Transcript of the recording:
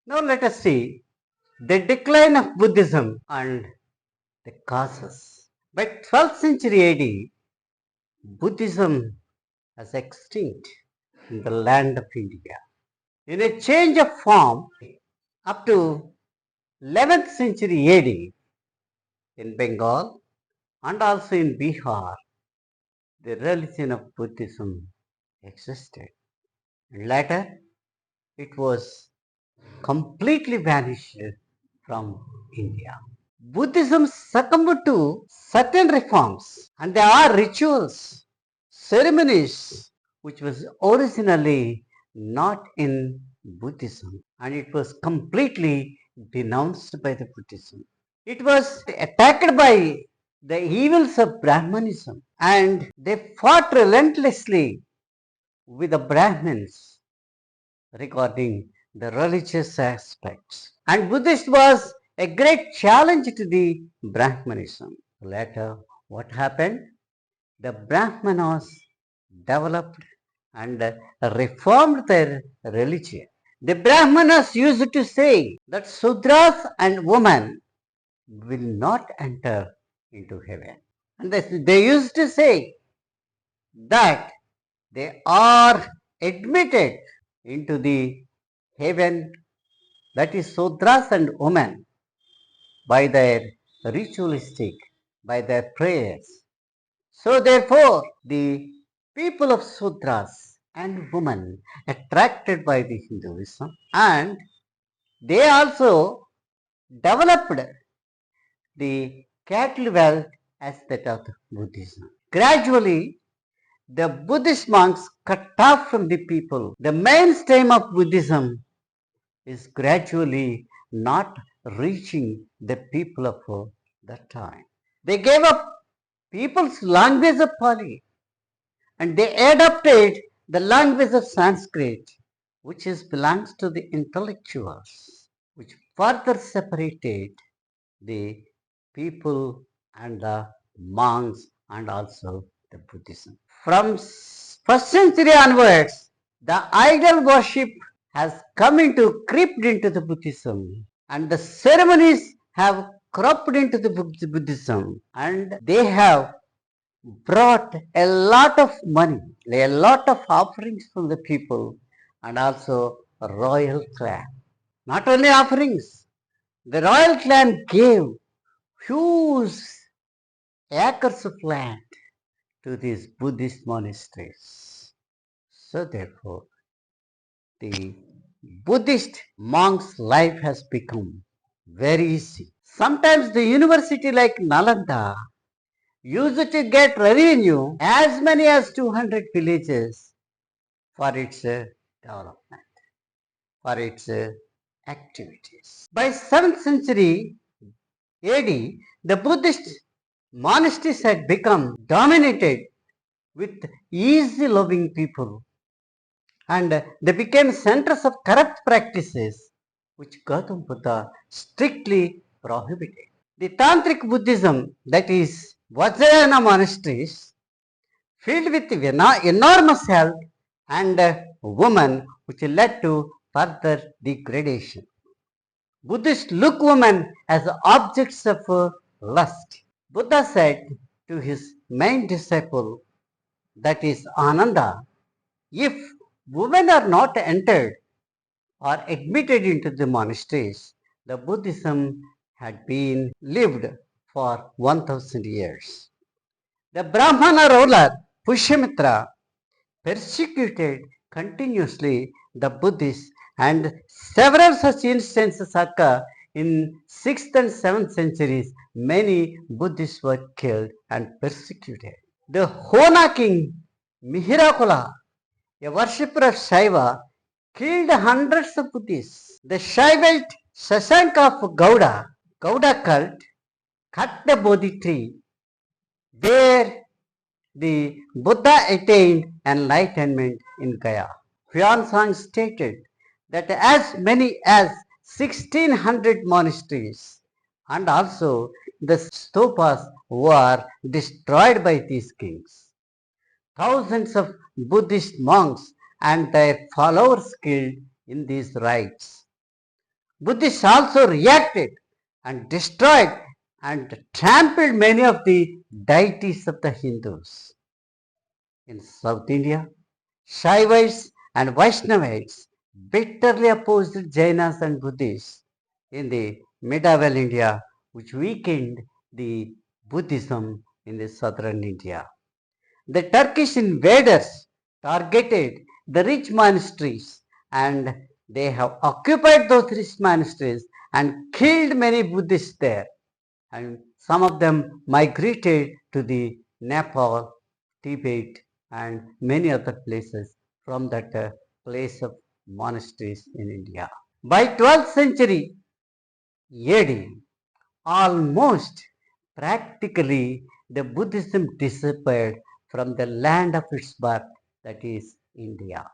Now let us see the decline of Buddhism and the causes. By 12th century AD, Buddhism was extinct in the land of India. In a change of form, up to 11th century AD, in Bengal and also in Bihar, the religion of Buddhism existed. Later, it was completely vanished from India. Buddhism succumbed to certain reforms, and there are rituals, ceremonies, which was originally not in Buddhism, and it was completely denounced by the Buddhism. It was attacked by the evils of Brahmanism, and they fought relentlessly with the Brahmins regarding the religious aspects. And Buddhist was a great challenge to the Brahmanism. Later, what happened? The Brahmanas developed and reformed their religion. The Brahmanas used to say that Sudras and women will not enter into heaven. And they used to say that they are admitted into the heaven, that is Sudras and women, by their ritualistic, by their prayers. So therefore, the people of Sudras and women attracted by the Hinduism, and they also developed the cattle wealth as that of Buddhism. Gradually, the Buddhist monks cut off from the people. The mainstream of Buddhism is gradually not reaching the people of that time. They gave up people's language of Pali and they adopted the language of Sanskrit, which belongs to the intellectuals, which further separated the people and the monks and also the Buddhism. From first century onwards, the idol worship has come into, crept into the Buddhism, and the ceremonies have cropped into the Buddhism, and they have brought a lot of money, a lot of offerings from the people, and also a royal clan. Not only offerings, the royal clan gave huge acres of land to these Buddhist monasteries. So therefore, the Buddhist monk's life has become very easy. Sometimes the university like Nalanda used to get revenue as many as 200 villages for its development, for its activities. By 7th century AD, the Buddhist monasteries had become dominated with easy-loving people, and they became centers of corrupt practices which Gautam Buddha strictly prohibited. The Tantric Buddhism, that is Vajrayana monasteries, filled with enormous health and women, which led to further degradation. Buddhists look women as objects of lust. Buddha said to his main disciple, that is Ananda, if women are not entered or admitted into the monasteries, the Buddhism had been lived for 1000 years. The Brahmana ruler Pushyamitra persecuted continuously the Buddhists, and several such instances occur in 6th and 7th centuries. Many Buddhists were killed and persecuted. The Hona king Mihirakula, a worshipper of Shiva, killed hundreds of Buddhists. The Shaivite Shashanka of Gauda cult, cut the Bodhi tree where the Buddha attained enlightenment in Gaya. Huansang stated that as many as 1600 monasteries and also the stupas were destroyed by these kings. Thousands of Buddhist monks and their followers killed in these rites. Buddhists also reacted and destroyed and trampled many of the deities of the Hindus. In South India, Shaivites and Vaishnavites bitterly opposed Jainas and Buddhists in the medieval India, which weakened the Buddhism in the southern India. The Turkish invaders targeted the rich monasteries and they have occupied those rich monasteries and killed many Buddhists there. And some of them migrated to the Nepal, Tibet, and many other places from that place of monasteries in India. By 12th century AD, almost practically the Buddhism disappeared from the land of its birth, that is India.